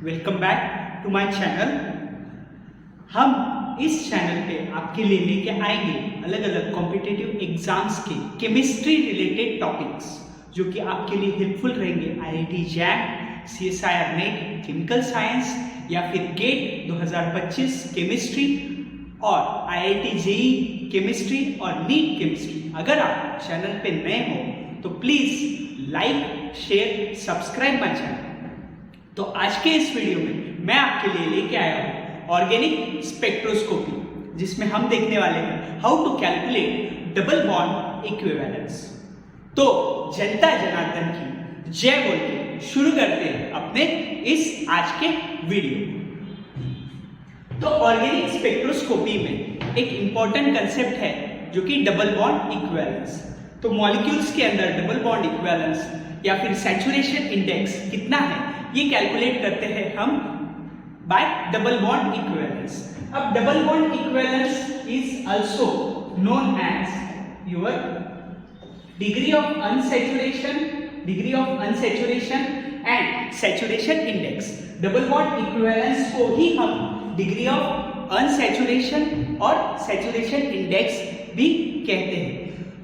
Welcome back to my channel. हम इस channel पे आपके लिए लेके आएंगे अलग अलग कॉम्पिटिटिव एग्जाम्स के केमिस्ट्री रिलेटेड टॉपिक्स जो कि आपके लिए हेल्पफुल रहेंगे। IIT jam, CSIR net chemical science या फिर गेट 2025 केमिस्ट्री और IIT JEE केमिस्ट्री और नीट केमिस्ट्री। अगर आप चैनल पे नए हो तो please like, share, subscribe my channel. तो आज के इस वीडियो में मैं आपके लिए लेके आया हूं ऑर्गेनिक स्पेक्ट्रोस्कोपी, जिसमें हम देखने वाले हैं how to calculate double bond equivalence. तो जनता जनार्दन की जय बोल के शुरू करते हैं अपने इस आज के वीडियो। तो ऑर्गेनिक स्पेक्ट्रोस्कोपी में एक इंपॉर्टेंट कंसेप्ट है जो कि डबल बॉन्ड इक्विवेलेंस। तो मॉलिक्यूल्स के अंदर डबल बॉन्ड इक्विवेलेंस या फिर सैचुरेशन इंडेक्स कितना है ये कैलकुलेट करते हैं हम बाय डबल बॉन्ड इक्विवेलेंस। अब double bond equivalence is also known as your degree of unsaturation and saturation index. Double bond equivalence को ही हम डिग्री ऑफ अनसैचुरेशन और सैचुरेशन इंडेक्स भी कहते हैं।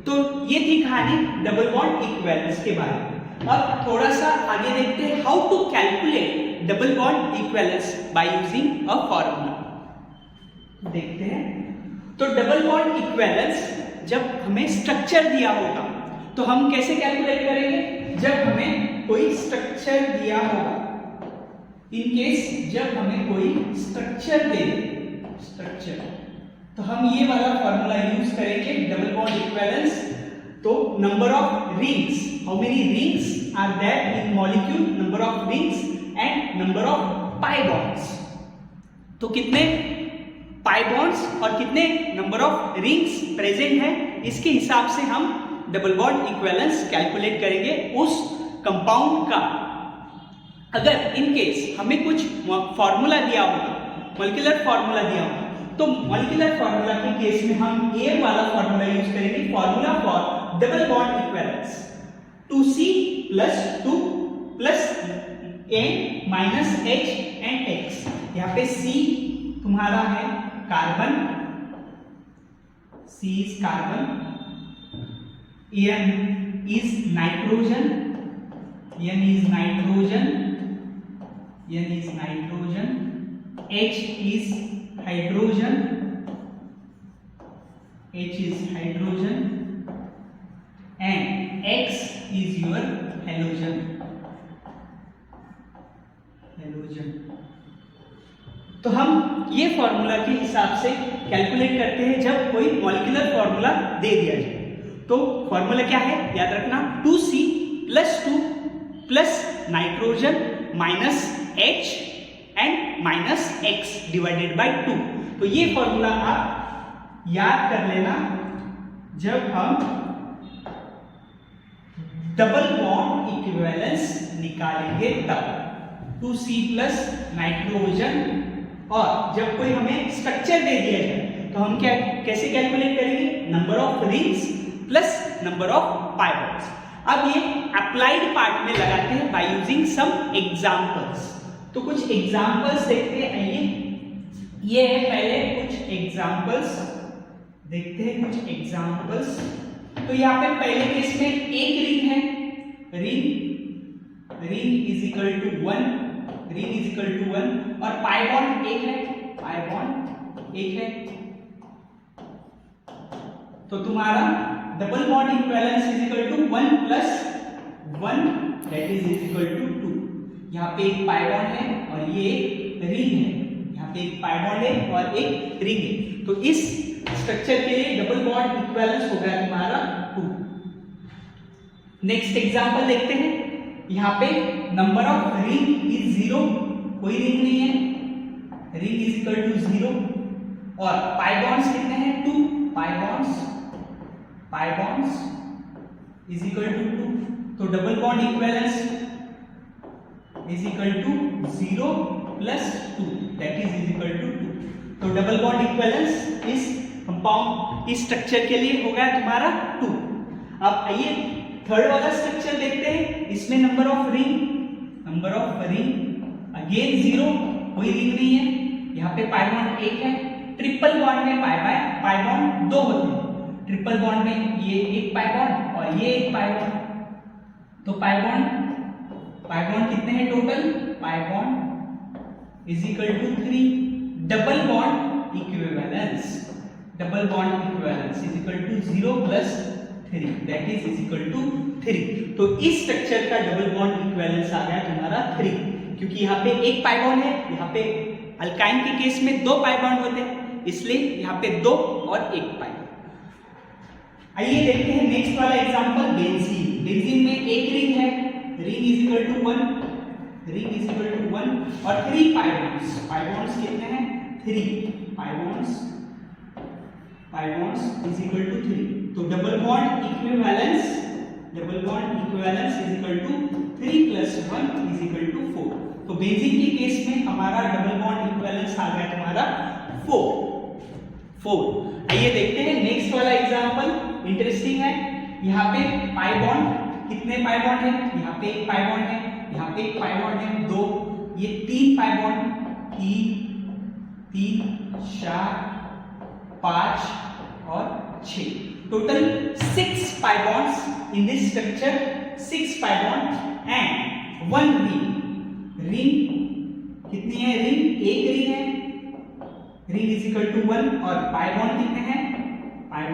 तो ये थी कहानी डबल बॉन्ड इक्विवेलेंस के बारे में। अब थोड़ा सा आगे देखते हैं how to calculate double bond equivalence by using a formula. देखते हैं। तो डबल बॉन्ड इक्विवेलेंस जब हमें स्ट्रक्चर दिया होगा तो हम कैसे कैलकुलेट करेंगे? जब हमें कोई स्ट्रक्चर दिया होगा, इन केस जब हमें कोई स्ट्रक्चर दे स्ट्रक्चर, तो हम ये वाला फॉर्मूला यूज करेंगे डबल बॉन्ड इक्विवेलेंस। तो number of rings, how many rings are there in molecule, number of rings and number of pi bonds. तो कितने पाई बॉन्ड्स और कितने नंबर ऑफ रिंग्स प्रेजेंट है, इसके हिसाब से हम डबल बॉन्ड इक्विवेलेंस कैलकुलेट करेंगे उस कंपाउंड का। अगर इन केस हमें कुछ फॉर्मूला दिया होगा, मॉलिक्यूलर फॉर्मूला दिया होगा, तो मॉलिक्यूलर फॉर्मूला के केस में हम ये वाला फॉर्मूला यूज करेंगे, formula for double bond equivalence 2C + 2 + N - H and X। यहाँ पे C तुम्हारा है carbon, C is carbon, N is nitrogen, N is nitrogen, H is hydrogen, H is hydrogen and X is your halogen। तो हम ये formula के हिसाब से कैलकुलेट करते हैं जब कोई मॉलिक्यूलर फॉर्मूला दे दिया जाए। तो फॉर्मूला क्या है याद रखना, 2C + 2 + nitrogen - H and -X / 2। तो ये फॉर्मूला आप याद कर लेना जब हम डबल बॉन्ड इक्विवेलेंस निकालेंगे तब। 2C + नाइट्रोजन, और जब कोई हमें स्ट्रक्चर दे दिया जाए तो हम क्या कैसे कैलकुलेट करेंगे? Number of rings plus number of pi bonds. अब ये अप्लाइड पार्ट में लगाते हैं बाय यूजिंग सम एग्जांपल्स। तो कुछ एग्जांपल्स देखते हैं, आइए। ये है पहले कुछ एग्जांपल्स, देखते हैं कुछ एग्जांपल्स। तो यहाँ पे पहले केस में एक रिंग है, रिंग इज इक्वल टू 1 और पाई बॉन्ड एक है, तो तुम्हारा double bond equivalence is equal to 1 + 1 that is equal to 2। यहाँ पे एक पाई बॉन्ड है और ये एक रिंग है, यहाँ पे एक पाई बॉन्ड है और एक रिंग है। तो इस स्ट्रक्चर के लिए डबल बॉन्ड इक्विवेलेंस हो गया तुम्हारा 2। नेक्स्ट एग्जांपल देखते हैं। यहाँ पे नंबर ऑफ रिंग इज 0, कोई रिंग नहीं है, रिंग इज इक्वल टू 0, और पाई बॉन्ड्स कितने हैं? 2 pi bonds is equal to 2। तो double bond equivalence is equal to 0 + 2 that is equal to 2। तो डबल बॉन्ड इक्विवेलेंस इस कंपाउंड इस स्ट्रक्चर के लिए हो गया तुम्हारा 2। अब आइए थर्ड वाला स्ट्रक्चर देखते हैं। इसमें number of ring again zero, कोई रिंग नहीं है। यहाँ पे पाई बॉन्ड एक है। ट्रिपल बॉन्ड में पाई बॉन्ड दो होते हैं। ट्रिपल बॉन्ड में ये एक पाई बॉन्ड और ये एक पाई बॉन्ड, तो पाई बॉन्ड कितने हैं total? Pi bond is equal to 3। Double bond equivalence is equal to 0 plus 3, that is equal to 3। तो इस स्ट्रक्चर का डबल बॉन्ड इक्विवेलेंस आ गया तुम्हारा 3, क्योंकि यहाँ पे एक पाई बॉन्ड है, यहाँ पे अल्काइन के केस में दो पाई बॉन्ड होते हैं, इसलिए यहाँ पे दो और एक पाई। आइए देखते हैं नेक्स्ट वाला एग्जांपल, बेंजीन। बेंजीन में एक रिंग है, रिंग इज इक्वल टू 1 और 3 पाई बॉन्ड्स। पाई बॉन्ड्स कितने हैं? 3 pi bonds is equal to 3। तो double bond equivalence is equal to 3 plus 1 is equal to 4। तो बेंजीन के केस में हमारा डबल बॉन्ड इक्विवेलेंस आ गया तुम्हारा 4। आइए देखते हैं नेक्स्ट वाला एग्जांपल, इंटरेस्टिंग है। यहाँ पे पाई बॉन्ड, कितने पाई बॉन्ड है? यहाँ पे एक पाई बॉन्ड है, यहाँ पे एक पाई बॉन्ड है, 2, ये 3 पाई बॉन्ड, 3 4 5 और 6, total 6 pi bonds in this structure, 6 pi bond and 1 ring. कितनी है? रिंग एक रिंग है, रिंग इज इक्वल टू 1 और पाई बॉन्ड कितने हैं? Pi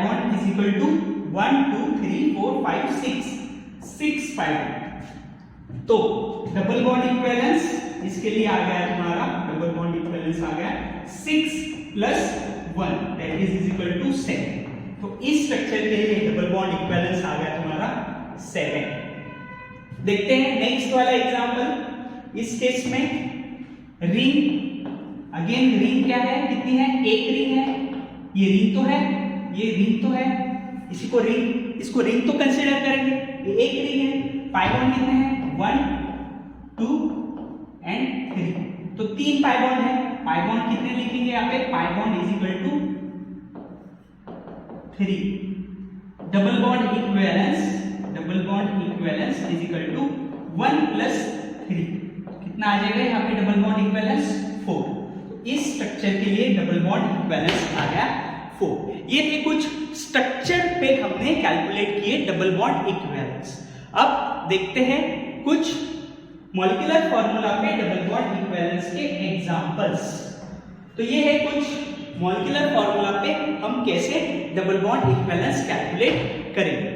bond is equal to 1 2 3 4 5 6 pi bond. तो डबल बॉन्ड इक्विवेलेंस इसके लिए आ गया तुम्हारा, डबल बॉन्ड इक्विवेलेंस आ गया 6 plus 1 that is equal to 7। तो इस स्ट्रक्चर के लिए डबल बॉन्ड इक्विवेलेंस आ गया तुम्हारा 7। देखते हैं नेक्स्ट वाला एग्जांपल। इस केस में रिंग, अगेन रिंग क्या है? कितनी है? एक रिंग है, ये रिंग तो है, इसको रिंग तो कंसीडर करेंगे, ये एक रिंग है। पाई बॉन्ड कितने हैं? 1 2 एंड 3, तो 3 पाई बॉन्ड है। पाई बॉन्ड कितने लिखेंगे यहाँ पे? Pi bond is equal to 3। Double bond equivalence is equal to 1 plus 3, कितना आ जाएगा यहाँ पे डबल बॉन्ड इक्विवेलेंस? 4। तो इस स्ट्रक्चर के लिए डबल बॉन्ड इक्विवेलेंस आ गया 4। ये थे कुछ स्ट्रक्चर पे हमने कैलकुलेट किए डबल बॉन्ड इक्विवेलेंस। अब देखते हैं कुछ मॉलिक्यूलर फॉर्मूला पे डबल बॉन्ड इक्विवेलेंस के एग्जांपल्स। तो ये है कुछ मॉलिक्यूलर फॉर्मूला पे हम कैसे डबल बॉन्ड इक्विवेलेंस कैलकुलेट करेंगे।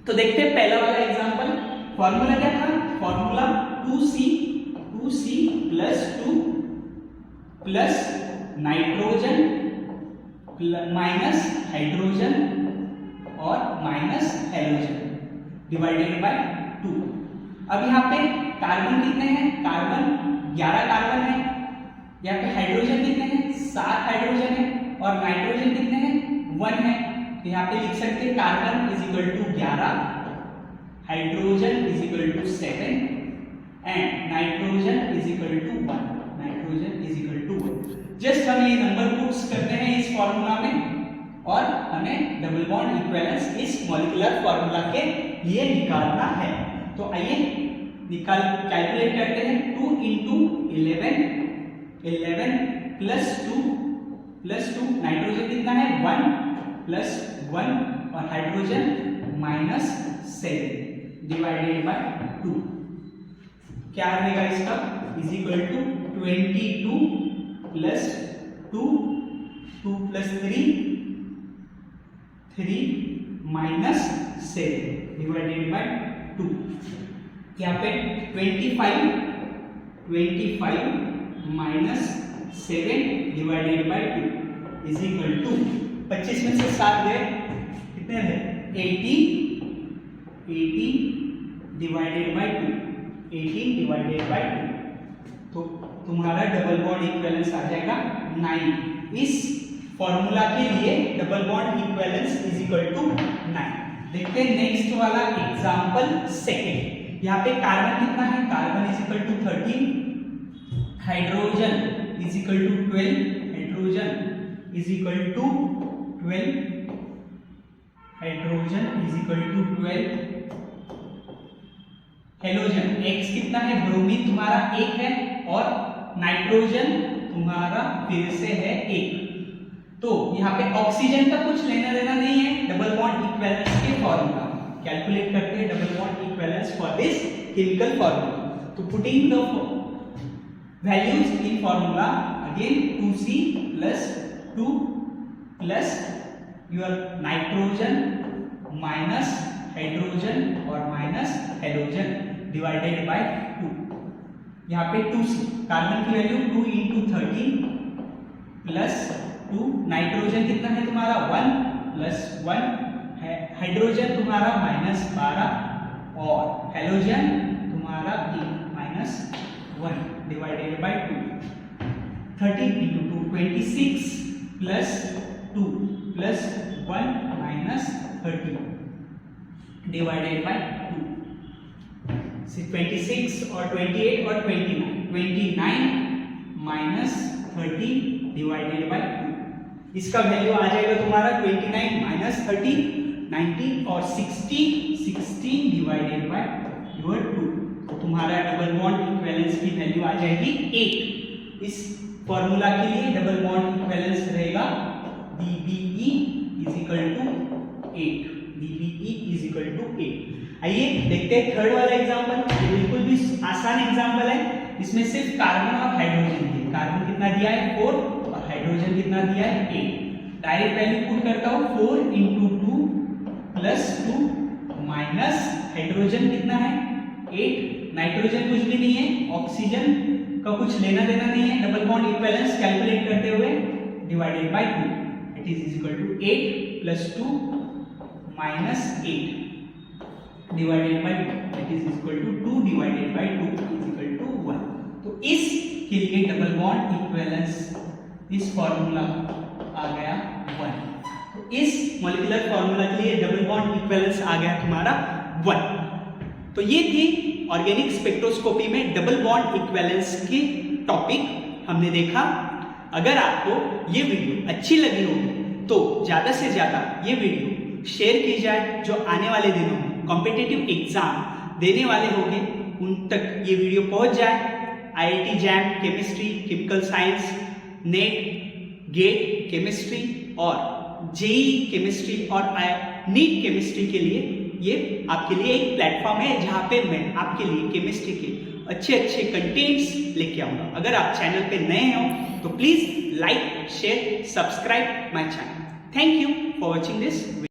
तो देखते हैं पहला वाला एग्जांपल। फॉर्मूला क्या था? Formula 2C plus 2 plus nitrogen minus hydrogen और माइनस हेलोजन डिवाइडेड बाय 2। अब यहाँ पे कार्बन कितने हैं? कार्बन 11 कार्बन है। यहाँ पे हाइड्रोजन कितने हैं? 7 हाइड्रोजन है। और नाइट्रोजन कितने हैं? 1 है। तो यहाँ पे लिख सकते हैं carbon is equal to 11, hydrogen is equal to 7 and nitrogen is equal to 1। Just हमें ये नंबर पुट्स करते हैं इस फॉर्मूला में और हमें डबल बॉन्ड इक्विवेलेंस इस मॉलिक्यूलर फॉर्मूला के लिए निकालना है। तो आइए कैलकुलेट करते हैं। 2 into 11 प्लस 2 नाइट्रोजन कितना है? 1 प्लस 1 और हाइड्रोजन माइनस 7 डिवाइडेड बाय 2। क्या रहेगा इसका? Is equal to 22 plus 2 plus 3 minus 7 divided by 2। यहाँ पे 25 minus 7 divided by 2 is equal to 25 में से 7 गए, कितने हैं? 80 डिवाइडेड बाय 2। तो तुम्हारा डबल बॉन्ड इक्विवेलेंस आ जाएगा 9। इस फॉर्मूला के लिए double bond equivalence is equal to 9। देखते हैं नेक्स्ट वाला एग्जांपल सेकंड। यहाँ पे कार्बन कितना है? Carbon is equal to 13, hydrogen is equal to 12, halogen X कितना है, ब्रोमीन तुम्हारा 1 है और नाइट्रोजन तुम्हारा फिर से है 1। तो यहाँ पे ऑक्सीजन का कुछ लेना देना नहीं है, डबल बॉन्ड इक्विवेलेंस के फॉर्मूला कैलकुलेट करते हैं double bond equivalence for this chemical formula. तो putting the values in formula again 2C plus 2 plus your nitrogen minus hydrogen और माइनस हेलोजन डिवाइडेड बाय 2। यहाँ पे 2C कार्बन की value 2 into 13 plus 2, nitrogen कितना है तुम्हारा 1 प्लस 1, हाइड्रोजन तुम्हारा -12 और हेलोजन तुम्हारा minus 1 divided by 2। 13 into 2 26 plus 2 plus 1 minus 30 divided by 2। 26 और 28 और 29 माइनस 30 डिवाइडेड बाय 2। इसका वैल्यू आ जाएगा तुम्हारा 29 माइनस 30 19 और 16 डिवाइडेड बाय योर 2। तो तुम्हारा डबल बॉन्ड इक्विवेलेंस की वैल्यू आ जाएगी 8। इस फॉर्मूला के लिए डबल बॉन्ड इक्विवेलेंस रहेगा DBE is equal to 8। DBE is equal to 8। आइए देखते हैं थर्ड वाला एग्जांपल। ये बिल्कुल भी आसान एग्जांपल है, इसमें सिर्फ कार्बन और हाइड्रोजन है। कार्बन कितना दिया है 4 और हाइड्रोजन कितना दिया है 8। डायरेक्ट वैल्यू पुट करता हूं 4 into 2 प्लस 2 माइनस हाइड्रोजन कितना है 8, नाइट्रोजन कुछ भी नहीं है, ऑक्सीजन का कुछ लेना देना नहीं है। डबल बॉन्ड इक्विवेलेंस कैलकुलेट करते हुए divided by 2 it is equal to 8 plus 2 minus 8 divided by 2 it is equal to 2 divided by 2 is equal to 1। तो इस के लिए डबल बॉन्ड इक्विवेलेंस इस फॉर्मूला आ गया 1। तो इस मॉलिक्यूलर फॉर्मूला के लिए डबल बॉन्ड इक्विवेलेंस आ गया तुम्हारा 1। तो ये थी ऑर्गेनिक स्पेक्ट्रोस्कोपी में डबल बॉन्ड इक्विवेलेंस की टॉपिक हमने देखा। अगर आपको ये वीडियो अच्छी लगी होगी तो ज्यादा से ज्यादा ये वीडियो शेयर की जाए। जो आने वाले दिनों में कॉम्पिटिटिव एग्जाम देने वाले होंगे उन तक ये वीडियो पहुंच जाए। IIT JAM chemistry, chemical science, NET GATE chemistry और JEE केमिस्ट्री और नीट केमिस्ट्री के लिए ये आपके लिए एक प्लेटफॉर्म है जहां पे मैं आपके लिए केमिस्ट्री के अच्छे कंटेंट्स लेके आऊंगा। अगर आप चैनल पे नए हो तो please like share subscribe my channel. Thank you for watching this video.